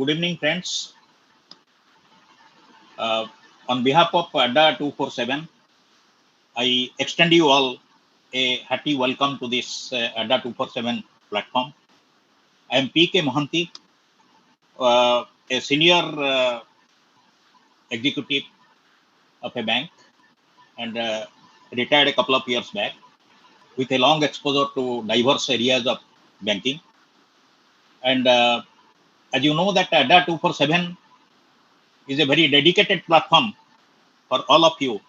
Good evening, friends. On behalf of Adda 247, I extend you all a hearty welcome to this Adda 247 platform. I am P.K. Mohanty, a senior executive of a bank and retired a couple of years back with a long exposure to diverse areas of banking. And as you know that Adda 247 is a very dedicated platform for all of you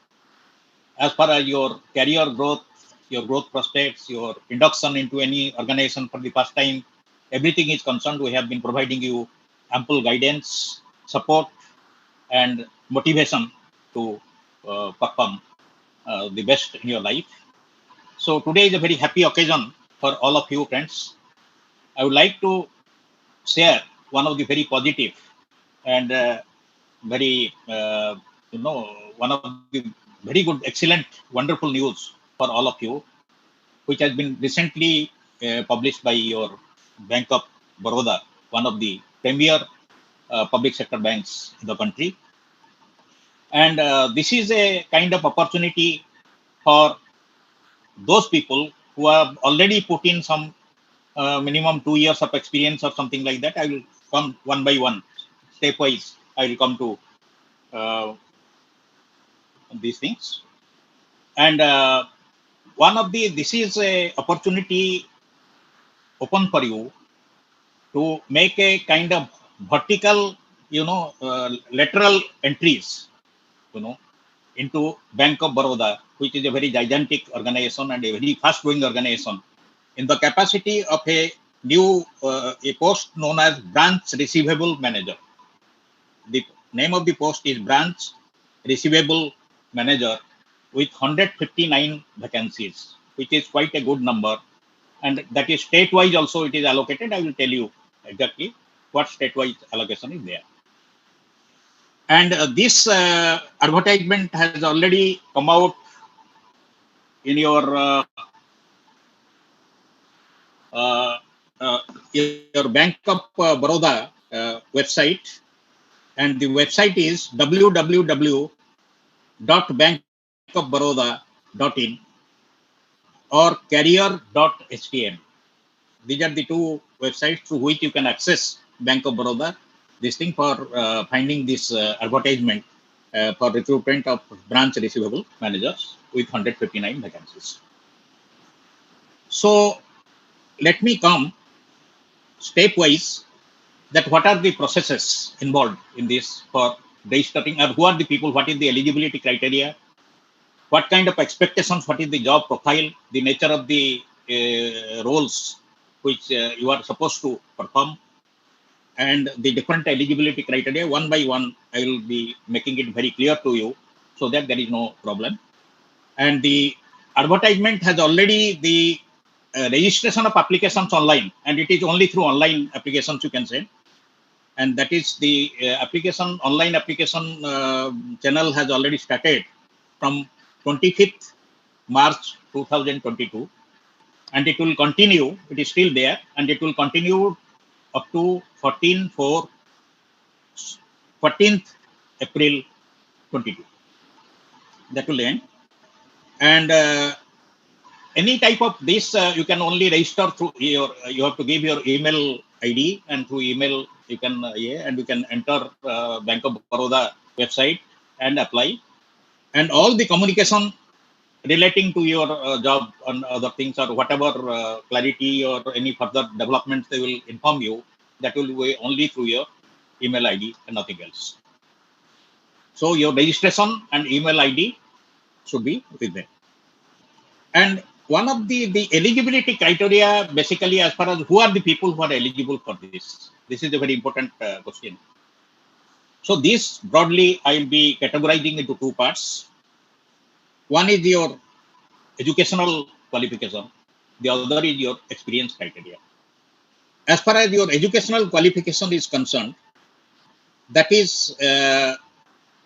as far as your career growth, your growth prospects, your induction into any organization for the first time, everything is concerned. We have been providing you ample guidance, support, and motivation to perform the best in your life. So today is a very happy occasion for all of you friends. I would like to share one of the very positive and very, one of the very good, excellent, wonderful news for all of you, which has been recently published by your Bank of Baroda, one of the premier public sector banks in the country. And this is a kind of opportunity for those people who have already put in some minimum 2 years of experience or something like that. I will come one by one, stepwise. I will come to these things. And this is a opportunity open for you to make a kind of vertical, lateral entries, into Bank of Baroda, which is a very gigantic organization and a very fast-growing organization, in the capacity of a new a post known as Branch Receivable Manager. The name of the post is Branch Receivable Manager with 159 vacancies, which is quite a good number. And that is state-wise also it is allocated. I will tell you exactly what state-wise allocation is there. And this advertisement has already come out in your Bank of Baroda website, and the website is www.bankofbaroda.in or career.htm. These are the two websites through which you can access Bank of Baroda, this thing for finding this advertisement for recruitment of branch receivable managers with 159 vacancies. So let me come stepwise that what are the processes involved in this for registering, or who are the people, what is the eligibility criteria, what kind of expectations, what is the job profile, the nature of the roles which you are supposed to perform, and the different eligibility criteria. One by one, I will be making it very clear to you so that there is no problem. And the advertisement has already the registration of applications online, and it is only through online applications you can send. And that is the online application channel has already started from 25th March 2022, and it will continue. It is still there, and it will continue up to 14th April 22. That will end. And any type of this, you can only register through your, you have to give your email ID, and through email you can, and you can enter Bank of Baroda website and apply. And all the communication relating to your job and other things, or whatever clarity or any further developments they will inform you, that will be only through your email ID and nothing else. So your registration and email ID should be with them. And one of the eligibility criteria, basically, as far as who are the people who are eligible for this. This is a very important question. So this broadly, I will be categorizing into two parts. One is your educational qualification. The other is your experience criteria. As far as your educational qualification is concerned, that is,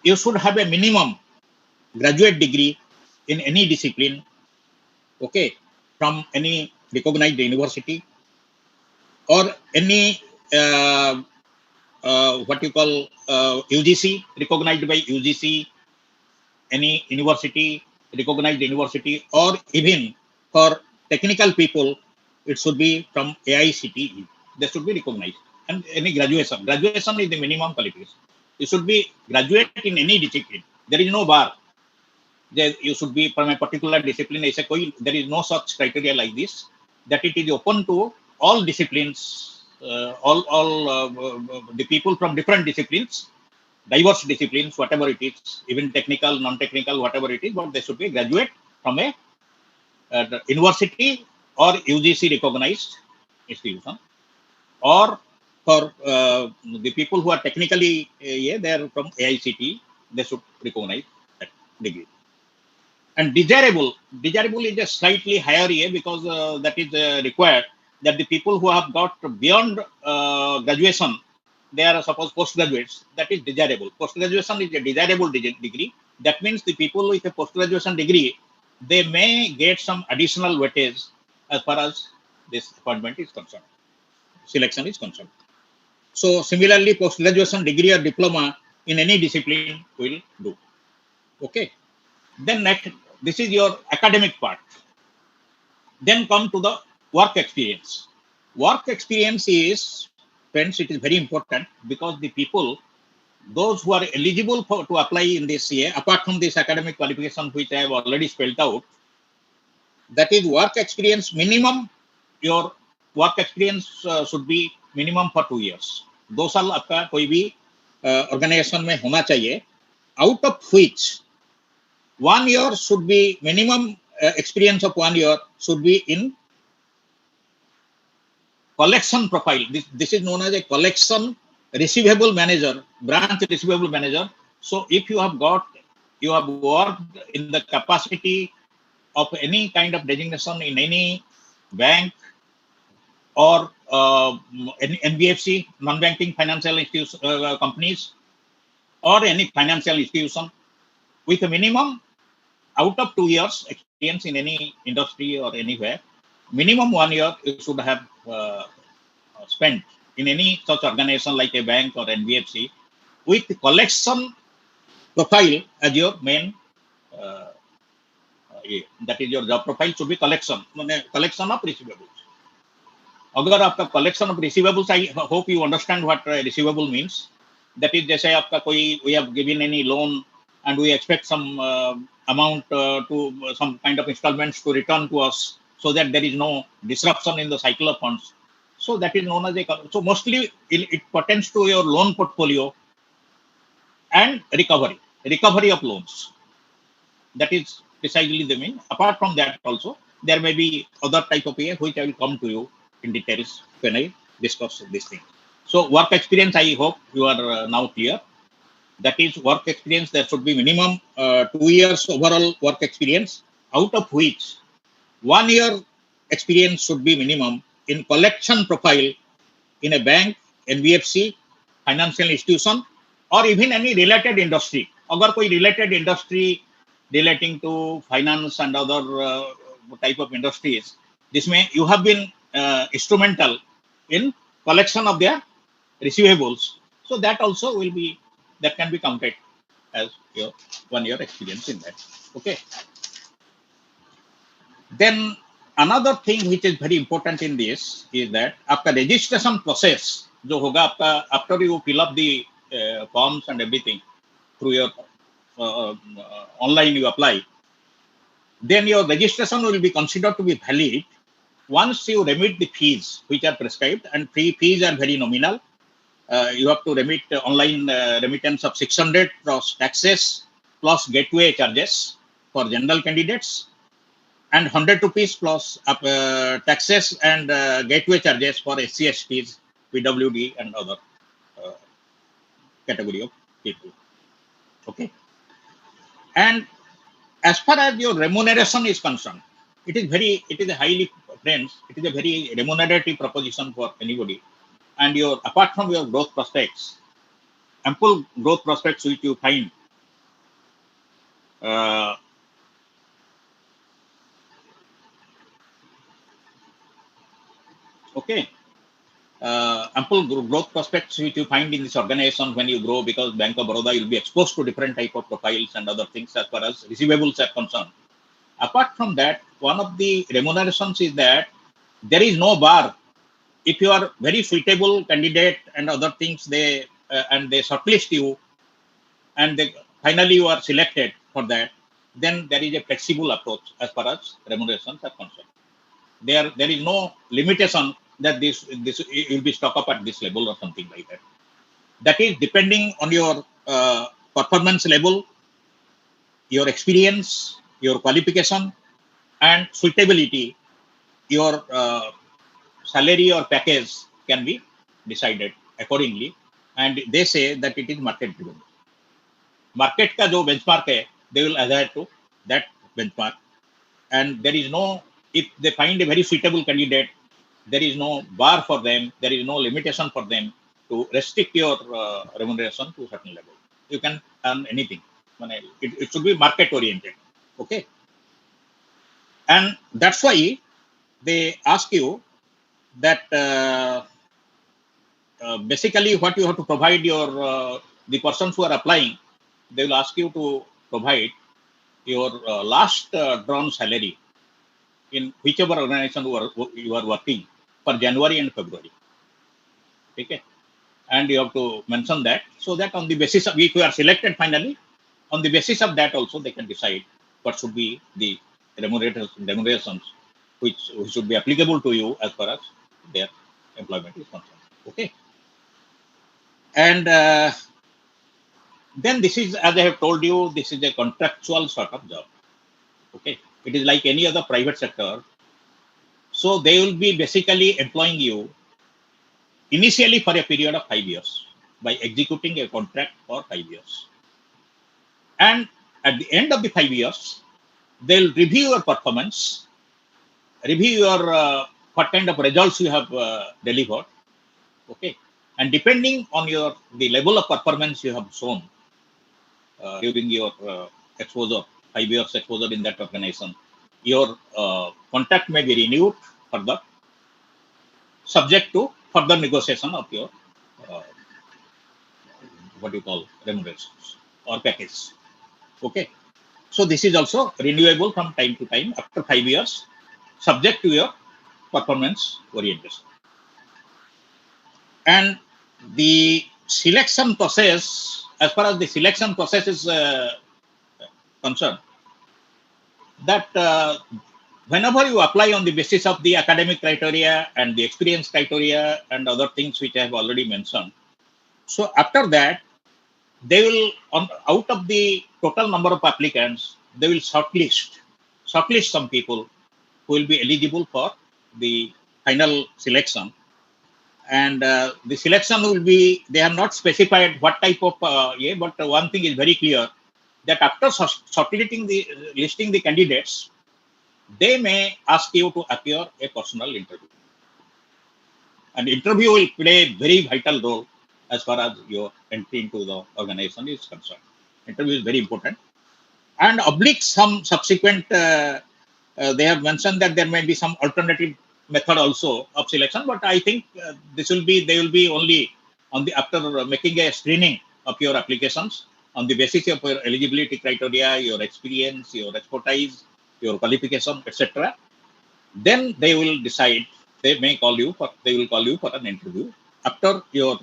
you should have a minimum graduate degree in any discipline, okay, from any recognized university or any what you call UGC, recognized by UGC, any university, recognized university, or even for technical people, it should be from AICTE. They should be recognized. And any graduation. Graduation is the minimum qualification. You should be graduate in any discipline. There is no bar. You should be from a particular discipline. There is no such criteria like this. That it is open to all disciplines, the people from different disciplines, diverse disciplines, whatever it is, even technical, non-technical, whatever it is, but they should be graduate from a university or UGC recognized institution, or for the people who are technically, they are from AICT, they should recognize that degree. And desirable is a slightly higher because that is required that the people who have got beyond graduation, they are suppose postgraduates, that is desirable. Post-graduation is a desirable degree. That means the people with a post-graduation degree, they may get some additional weightage as far as this appointment is concerned, selection is concerned. So similarly, post-graduation degree or diploma in any discipline will do. Okay. Then next, this is your academic part. Then come to the work experience. Work experience is, friends, it is very important because the people, those who are eligible to apply in this year, apart from this academic qualification, which I have already spelled out, that is work experience minimum. Your work experience should be minimum for 2 years. 2 साल आपका कोई भी organization में होना चाहिए, out of which 1 year should be minimum experience of 1 year should be in collection profile. This is known as a collection receivable manager, branch receivable manager. So if you have worked in the capacity of any kind of designation in any bank or NBFC, non-banking financial institution, companies, or any financial institution with a minimum out of 2 years experience in any industry or anywhere, minimum 1 year you should have spent in any such organization like a bank or NBFC with collection profile as your main, that is your job profile should be collection of receivables. अगर आपका collection of receivables, I hope you understand what receivable means. That is जैसे आपका कोई, we have given any loan and we expect some amount to some kind of installments to return to us so that there is no disruption in the cycle of funds. So that is known as a, so mostly it pertains to your loan portfolio and recovery of loans. That is precisely the mean. Apart from that also, there may be other type of PA which I will come to you in details when I discuss this thing. So work experience, I hope you are now clear. That is work experience, there should be minimum 2 years overall work experience, out of which 1 year experience should be minimum in collection profile in a bank, NBFC, financial institution, or even any related industry. अगर कोई related industry relating to finance and other type of industries, जिसमें you have been instrumental in collection of their receivables, so that also will be, that can be counted as your 1 year experience in that. Okay. Then another thing which is very important in this is that आपका registration process जो होगा आपका, after you fill up the forms and everything through your online you apply, then your registration will be considered to be valid once you remit the fees which are prescribed, and fees are very nominal. You have to remit online remittance of 600 plus taxes plus gateway charges for general candidates, and 100 rupees plus taxes and gateway charges for SC, STs, PWD, and other category of people. Okay. And as far as your remuneration is concerned, it is a highly, friends, it is a very remunerative proposition for anybody. And your, apart from your growth prospects, ample growth prospects which you find okay, ample growth prospects which you find in this organization when you grow, because Bank of Baroda will be exposed to different type of profiles and other things as far as receivables are concerned. Apart from that, one of the remunerations is that there is no bar. If you are very suitable candidate and other things, they shortlist you, and finally you are selected for that, then there is a flexible approach as far as remunerations are concerned. There is no limitation that this will be stuck up at this level or something like that. That is depending on your performance level, your experience, your qualification, and suitability. Your salary or package can be decided accordingly, and they say that it is market driven. Market का जो benchmark है, they will adhere to that benchmark, and there is no, if they find a very suitable candidate, there is no bar for them, there is no limitation for them to restrict your remuneration to a certain level. You can earn anything. It should be market oriented. Okay. And that's why they ask you that basically what you have to provide your the persons who are applying, they will ask you to provide your last drawn salary in whichever organization you are working for January and February. Okay. And you have to mention that, so that on the basis of, if you are selected finally, on the basis of that also they can decide what should be the remunerations which should be applicable to you as far as their employment is concerned. Okay. And then this is, as I have told you, this is a contractual sort of job. Okay. It is like any other private sector. So they will be basically employing you initially for a period of 5 years by executing a contract for 5 years. And at the end of the 5 years, they'll review your performance, review your what kind of results you have delivered. Okay. And depending on the level of performance you have shown during your exposure, 5 years exposure in that organization, your contract may be renewed further, subject to further negotiation of your what you call remunerations or package. Okay. So this is also renewable from time to time after 5 years, subject to your performance orientation. And the selection process, as far as the selection process is concerned, that whenever you apply on the basis of the academic criteria and the experience criteria and other things which I have already mentioned, so after that, they will, out of the total number of applicants, they will shortlist some people who will be eligible for the final selection. And the selection will be, they have not specified what type of, but one thing is very clear, that after listing the candidates, they may ask you to appear a personal interview. And interview will play a very vital role as far as your entry into the organization is concerned. Interview is very important. And oblique some subsequent, they have mentioned that there may be some alternative method also of selection, but I think they will be only on the, after making a screening of your applications on the basis of your eligibility criteria, your experience, your expertise, your qualification, etc. Then they will decide, they will call you for an interview after your,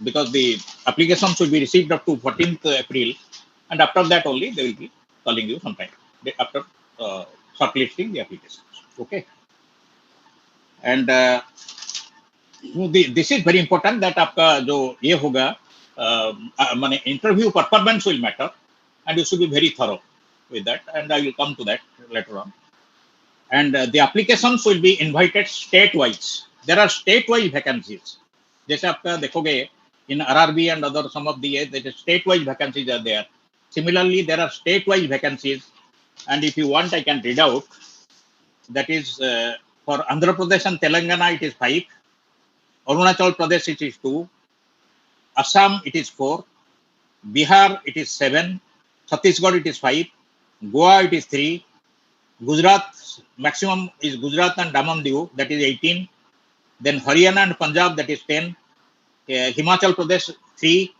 because the application should be received up to 14th April, and after that only they will be calling you sometime after shortlisting the applications. Okay. And this is very important that आपका जो ये होगा, माने interview performance will matter, and you should be very thorough with that, and I will come to that later on. And the applications will be invited state-wise. There are state-wise vacancies. जैसे आपका देखोगे in RRB and other some of the state-wise vacancies are there. Similarly, there are state-wise vacancies, and if you want, I can read out. That is for Andhra Pradesh and Telangana, it is 5. Arunachal Pradesh, it is 2. Assam, it is 4. Bihar, it is 7. Chhattisgarh, it is 5. Goa, it is 3. Gujarat, maximum is Gujarat and Daman Diu, that is 18. Then Haryana and Punjab, that is 10. Himachal Pradesh 3.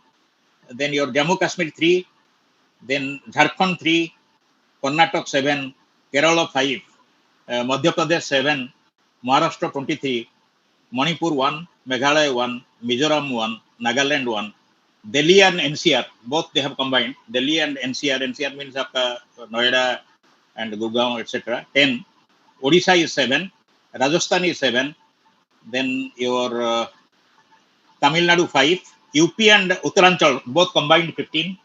Then your Jammu Kashmir 3. Then Jharkhand 3. Karnataka 7. Kerala 5. Madhya Pradesh 7. Maharashtra 23. Manipur 1. Meghalaya 1. Mizoram 1. Nagaland 1. Delhi and NCR, both they have combined. Delhi and NCR. NCR means Noida and Gurgaon, etc. 10. Odisha is 7. Rajasthan is 7. Then your Tamil Nadu 5. UP and Uttaranchal, both combined 15.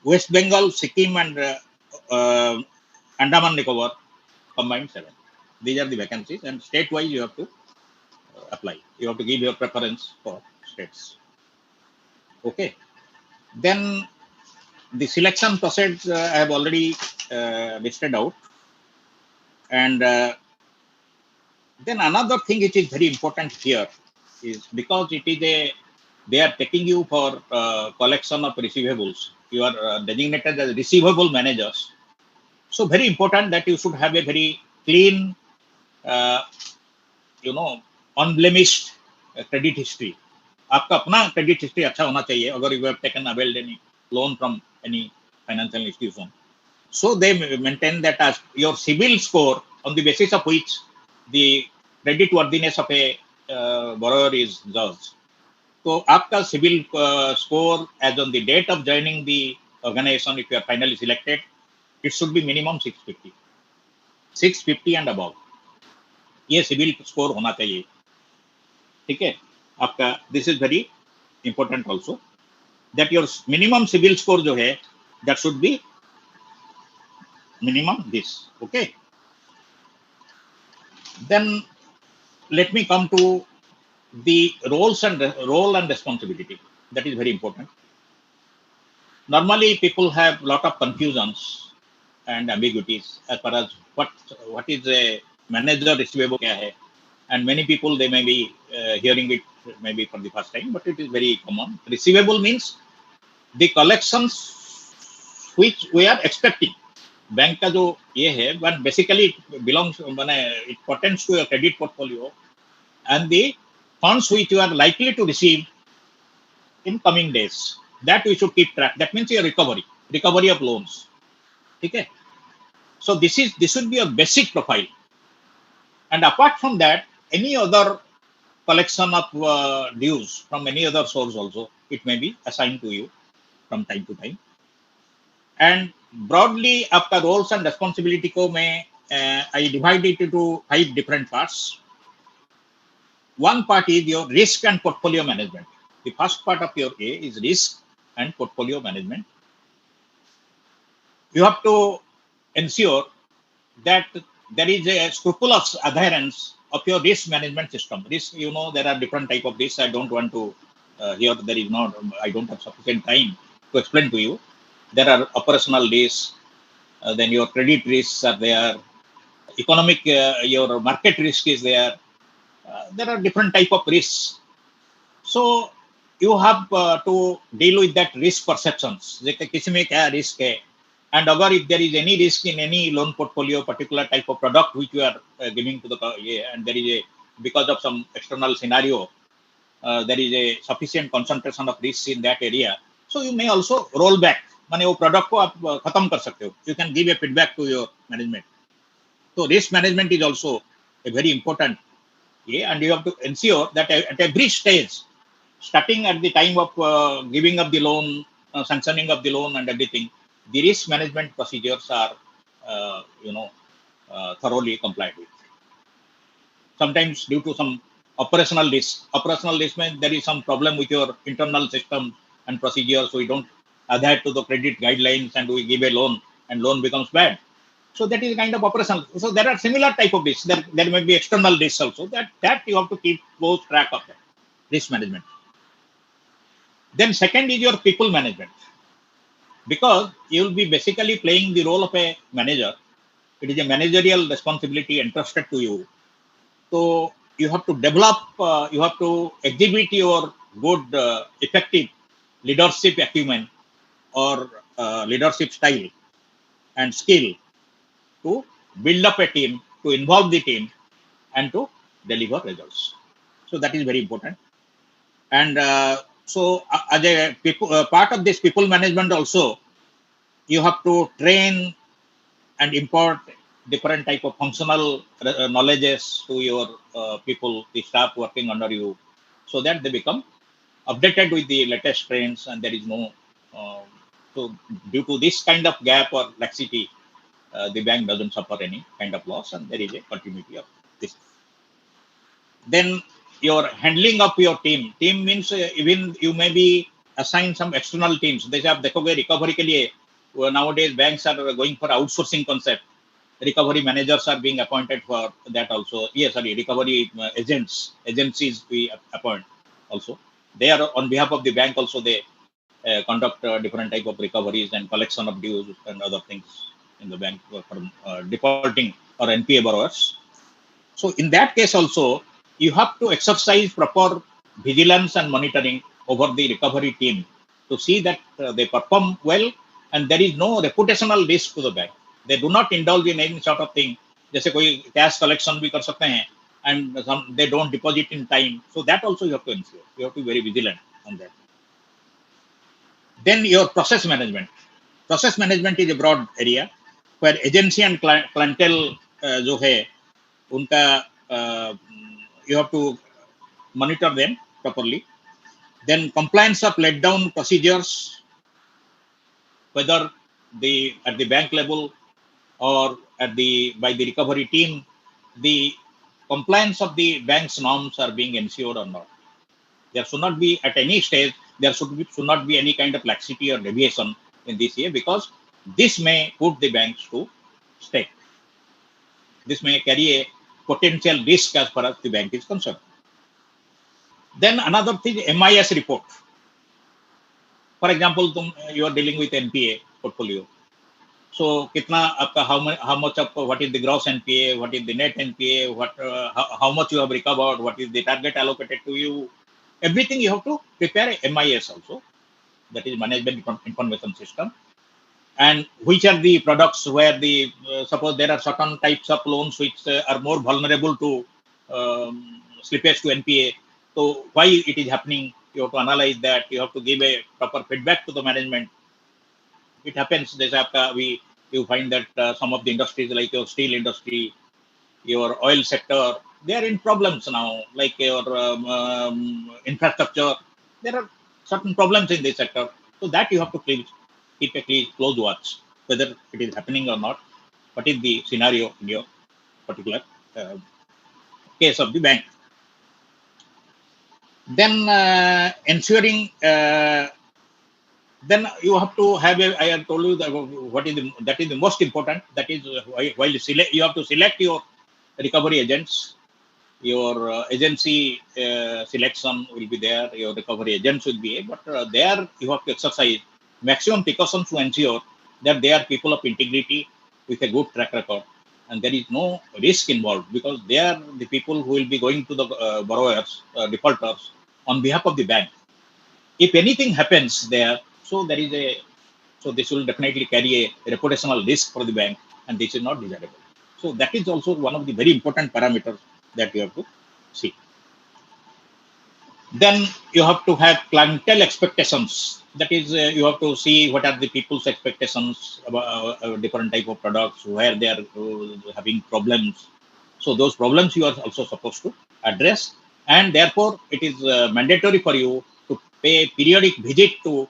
West Bengal, Sikkim and Andaman Nicobar, combined 7. These are the vacancies, and state-wise you have to apply. You have to give your preference for states. Okay. Then the selection process I have already listed out. And then another thing which is very important here is because they are taking you for collection of receivables. You are designated as receivable managers. So very important that you should have a very clean, uh, unblemished credit history. आपका अपना credit history अच्छा होना चाहिए अगर you have taken availed any loan from any financial institution. So they maintain that as your CIBIL score, on the basis of which the credit worthiness of a borrower is judged. So आपका CIBIL score as on the date of joining the organization, if you are finally selected, it should be minimum 650. 650 and above. ये CIBIL score होना चाहिए. ठीक है? आपका this is very important also. That your minimum CIBIL score जो है, that should be minimum this. Okay. Then let me come to the role and responsibility. That is very important. Normally people have a lot of confusions and ambiguities as far as what is a manager receivable kya hai. And many people, they may be hearing it maybe for the first time, but it is very common. Receivable means the collections which we are expecting. Bank का जो ये है, but basically it belongs, it pertains to your credit portfolio and the funds which you are likely to receive in coming days. That we should keep track. That means your recovery of loans. Okay. So this should be a basic profile. And apart from that, any other collection of dues from any other source also, it may be assigned to you from time to time. And broadly, आपका roles and responsibility को मैं I divide it into 5 different parts. One part is your risk and portfolio management. The first part of your A is risk and portfolio management. You have to ensure that there is a scrupulous adherence of your risk management system. Risk, there are different type of risks. I don't want to here. I don't have sufficient time to explain to you. There are operational risks. Then your credit risks are there. Economic, your market risk is there. There are different type of risks. So you have to deal with that risk perceptions. किसी में क्या risk है? And if there is any risk in any loan portfolio, particular type of product which you are giving to the and there is because of some external scenario, there is a sufficient concentration of risks in that area. So you may also roll back. माने वो product को आप खत्म कर सकते हो. You can give a feedback to your management. So risk management is also a very important. And you have to ensure that at every stage, starting at the time of giving up the loan, sanctioning of the loan and everything, the risk management procedures are, thoroughly complied with. Sometimes due to some operational risk means there is some problem with your internal system and procedures, so we don't adhere to the credit guidelines and we give a loan and loan becomes bad. So that is kind of operational. So there are similar type of risks. There may be external risks also. That you have to keep close track of that risk management. Then second is your people management. Because you will be basically playing the role of a manager. It is a managerial responsibility entrusted to you. So you have to develop, you have to exhibit your good, effective leadership acumen or leadership style and skill to build up a team, to involve the team, and to deliver results. So that is very important. And so as a part of this people management also, you have to train and impart different type of functional knowledges to your people, the staff working under you, so that they become updated with the latest trends, and there is no uh, so due to this kind of gap or laxity, the bank doesn't suffer any kind of loss, and there is a continuity of this. Then your handling of your team means even you may be assigned some external teams. They have देखोगे recovery के लिए nowadays banks are going for outsourcing concept. Recovery managers are being appointed for that also. Yes, sorry, recovery agencies we appoint also. They are on behalf of the bank also. They conduct different type of recoveries and collection of dues and other things in the bank from defaulting or NPA borrowers. So in that case also, you have to exercise proper vigilance and monitoring over the recovery team to see that they perform well and there is no reputational risk to the bank. They do not indulge in any sort of thing. जैसे कोई cash collection भी कर सकते हैं and they don't deposit in time. So that also you have to ensure. You have to be very vigilant on that. Then your process management. Process management is a broad area where agency and clientele जो है उनका you have to monitor them properly. Then compliance of let down procedures, whether the at the bank level or at the by the recovery team, the compliance of the bank's norms are being ensured or not. There should not be at any stage should not be any kind of laxity or deviation in this year, because this may put the banks to stake. This may carry a potential risk as far as the bank is concerned. Then another thing, MIS report. For example, you are dealing with NPA portfolio. So, how much of what is the gross NPA, what is the net NPA, how much you have recovered, what is the target allocated to you. Everything you have to prepare a MIS also, that is management information system. And which are the products where suppose there are certain types of loans which are more vulnerable to slippage to NPA. So why it is happening? You have to analyze that. You have to give a proper feedback to the management. It happens. You find that some of the industries like your steel industry, your oil sector, they are in problems now. Like your infrastructure, there are certain problems in this sector. So that you have to keep a close watch whether it is happening or not. What is the scenario in your particular uh, case of the bank? Then ensuring, then you have to have I have told you that that is the most important. That is while you have to select your recovery agents. Your agency selection will be there. Your recovery agents will be, but there you have to exercise maximum precautions to ensure that they are people of integrity with a good track record, and there is no risk involved, because they are the people who will be going to the borrowers, defaulters, on behalf of the bank. If anything happens there, so there is so this will definitely carry a reputational risk for the bank, and this is not desirable. So that is also one of the very important parameters that you have to see. Then you have to have clientele expectations. That is, you have to see what are the people's expectations about different type of products, where they are having problems. So those problems you are also supposed to address, and therefore it is mandatory for you to pay periodic visit to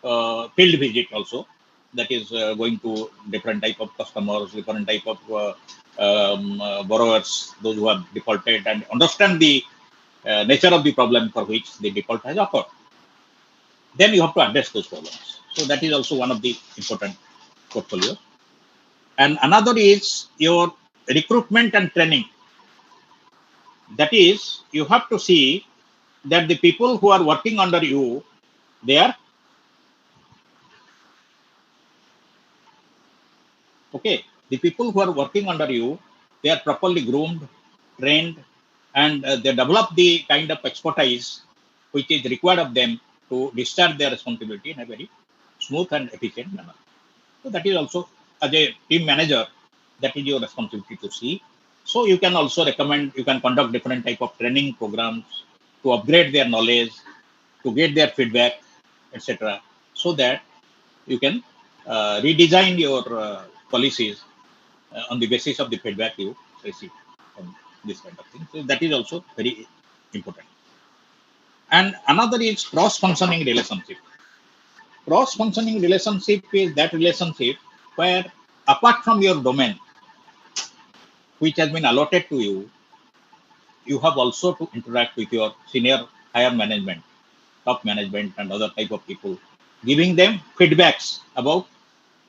field visit also. That is going to different type of customers, different type of borrowers, those who have defaulted, and understand the nature of the problem for which the default has occurred. Then you have to address those problems. So that is also one of the important portfolios. And another is your recruitment and training. That is, you have to see that the people who are working under you, they are okay. The people who are working under you, they are properly groomed, trained, and they develop the kind of expertise which is required of them to discharge their responsibility in a very smooth and efficient manner. So that is also, as a team manager, that is your responsibility to see. So you can also recommend, you can conduct different type of training programs to upgrade their knowledge, to get their feedback, etc. So that you can redesign your policies on the basis of the feedback you receive from this kind of thing. So that is also very important. And another is cross-functioning relationship. Cross-functioning relationship is that relationship where, apart from your domain, which has been allotted to you, you have also to interact with your senior higher management, top management, and other type of people, giving them feedbacks about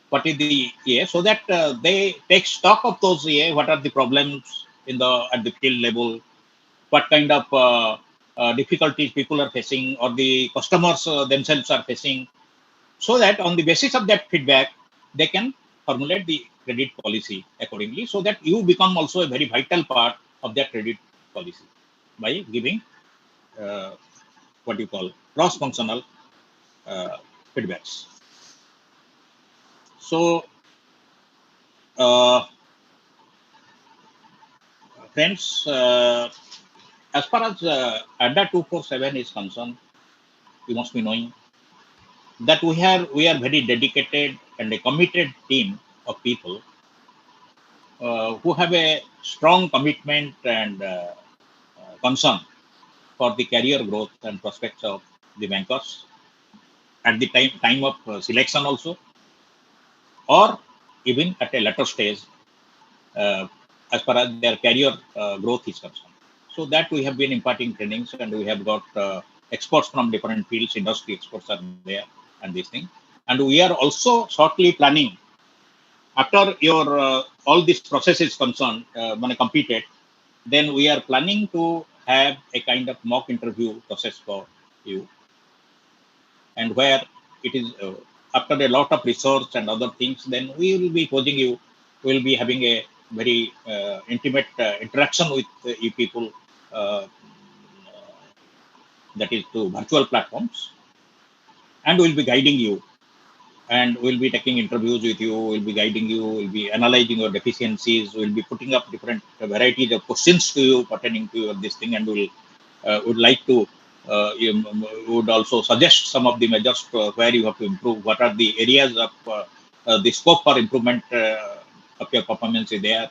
what is the EA, so that they take stock of those EA, what are the problems in the at the field level, what kind of difficulties people are facing or the customers themselves are facing, so that on the basis of that feedback, they can formulate the credit policy accordingly, so that you become also a very vital part of that credit policy by giving what you call cross-functional feedbacks. So, friends, as far as Adda 247 is concerned, you must be knowing that we are very dedicated and a committed team of people who have a strong commitment and concern for the career growth and prospects of the bankers at the time of selection also, or even at a later stage uh, as far as their career growth is concerned. So that we have been imparting trainings, and we have got experts from different fields, industry experts are there, and this thing. And we are also shortly planning, after your all this process is concerned, when completed, then we are planning to have a kind of mock interview process for you, and where it is after a lot of research and other things, then we will be posing you, we will be having a very intimate interaction with you people, uh, that is to virtual platforms, and we'll be guiding you, and we'll be taking interviews with you, we'll be guiding you, we'll be analyzing your deficiencies, we'll be putting up different varieties of questions to you pertaining to your this thing, and we'll would like to you would also suggest some of the measures where you have to improve, what are the areas of the scope for improvement of your performance is there.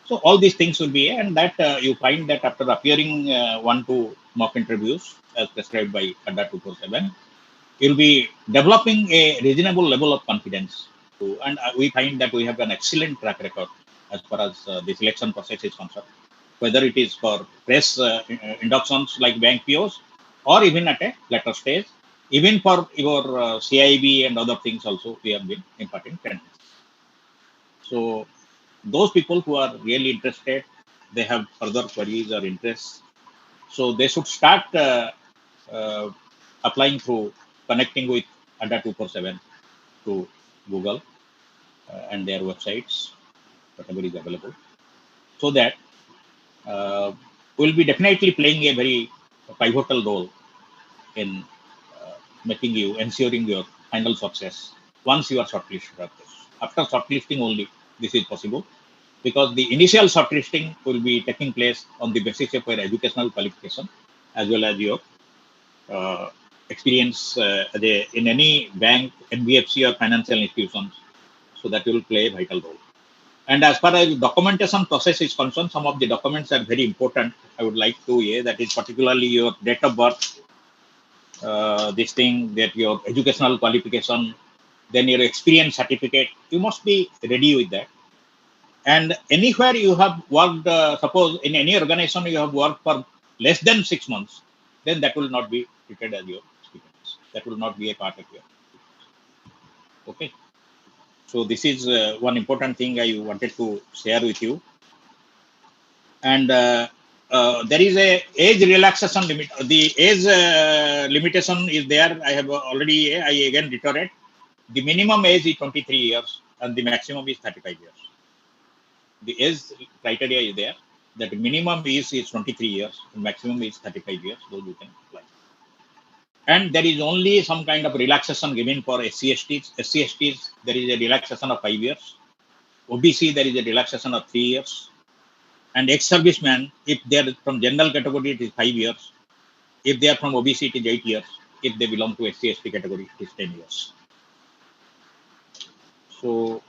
So all these things will be, and that you find that after appearing 1 to mock interviews as prescribed by Adda 247, you'll be developing a reasonable level of confidence. And we find that we have an excellent track record as far as the selection process is concerned, whether it is for press inductions like bank POs, or even at a later stage, even for your CAIIB and other things also, we have been imparting trainings. So those people who are really interested, they have further queries or interests, so they should start uh, applying through connecting with Adda 247 to Google and their websites, whatever is available, so that we'll be definitely playing a very pivotal role in making you, ensuring your final success once you are shortlisted. After shortlisting only, this is possible, because the initial shortlisting will be taking place on the basis of your educational qualification as well as your uh, experience in any bank, NBFC, or financial institutions. So that will play a vital role. And as far as documentation process is concerned, some of the documents are very important. I would like to, that is particularly your date of birth, this thing, that your educational qualification, then your experience certificate. You must be ready with that. And anywhere you have worked, suppose in any organization you have worked for less than 6 months, then that will not be treated as your experience. That will not be a part of your. Okay. So this is one important thing I wanted to share with you. And there is a age relaxation limit. The age limitation is there. I have already, I again reiterate, the minimum age is 23 years and the maximum is 35 years. The age criteria is there, that the minimum is 23 years, the maximum is 35 years, those you can apply. And there is only some kind of relaxation given for SCSTs. SCSTs, there is a relaxation of 5 years. OBC, there is a relaxation of 3 years. And ex-serviceman, if they are from general category, it is 5 years. If they are from OBC, it is 8 years. If they belong to SC/ST category, it is 10 years. So,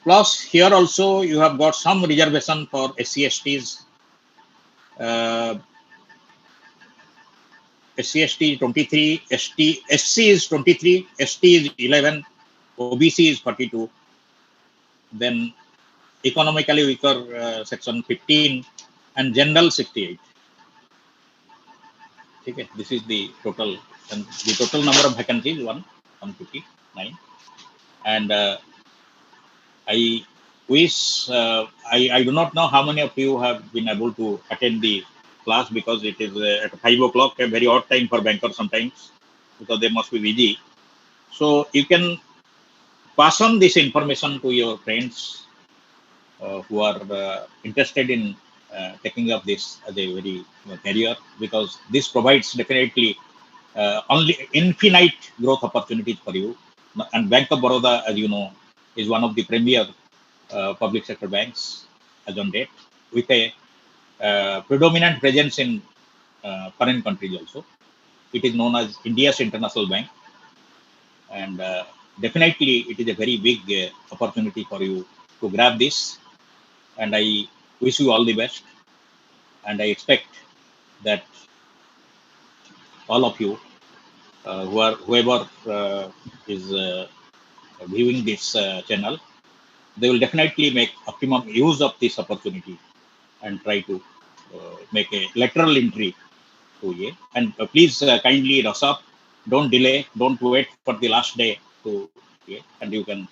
plus here also you have got some reservation for SC/STs. SC/ST 23, SC is 23, ST is 11, OBC is 42. Then economically weaker section 15 and general 68. Okay, this is the total, and the total number of vacancies 159. And I wish I do not know how many of you have been able to attend the class, because it is at 5 o'clock, a very odd time for bankers sometimes, because they must be busy. So you can pass on this information to your friends who are interested in taking up this as a very career, because this provides definitely only infinite growth opportunities for you. And Bank of Baroda, as you know, is one of the premier public sector banks as on date, with a predominant presence in foreign countries also. It is known as India's international bank, and definitely it is a very big opportunity for you to grab this. And I wish you all the best, and I expect that all of you, whoever is viewing this channel, they will definitely make optimum use of this opportunity and try to make a lateral entry to A. And please kindly rush up, don't delay, don't wait for the last day to A, and you can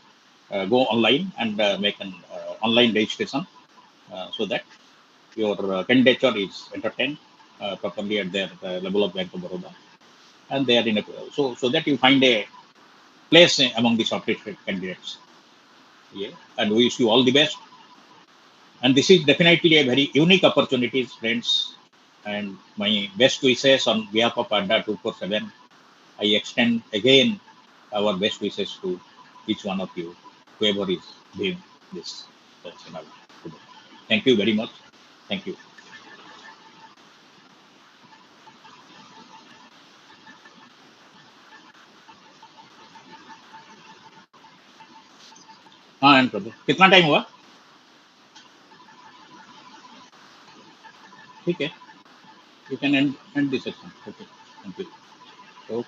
go online and make an online registration so that your candidature is entertained properly at their level of Bank of Baroda, and they are in a, so that you find a place among the shortlisted candidates. Yeah, and we wish you all the best. And this is definitely a very unique opportunity, friends. And my best wishes on behalf of Adda 247. I extend again our best wishes to each one of you, whoever is doing this channel today. Thank you very much. Thank you. हाँ and कर दो कितना time हुआ ठीक है you can and this section okay thank you